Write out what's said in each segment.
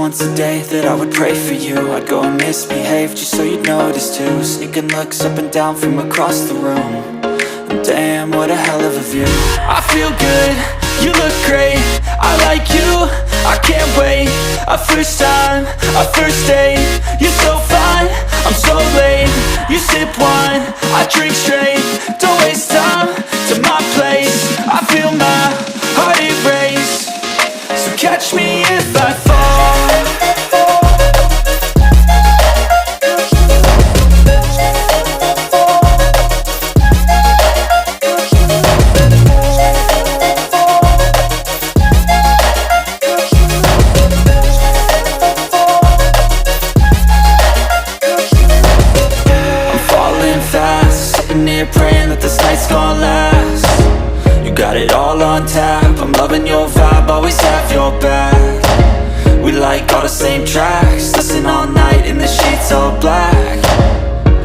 once a day that I would pray for you. I'd go and misbehave just so you'd notice too. Sneaking looks up and down from across the room. And damn, what a hell of a view. I feel good, you look great, I like you, I can't wait. A first time, a first date. You're so fine, I'm so late. You sip wine, I drink straight. Don't waste time to my place. I feel my heart erase. So catch me if I fall. Praying that this night's gonna last. You got it all on tap, I'm loving your vibe, always have your back. We like all the same tracks, listen all night in the sheets all black.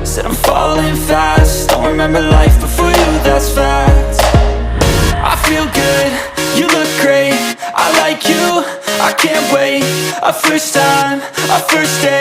Said I'm falling fast, don't remember life before you, that's fact. I feel good, you look great, I like you, I can't wait. A first time, a first date.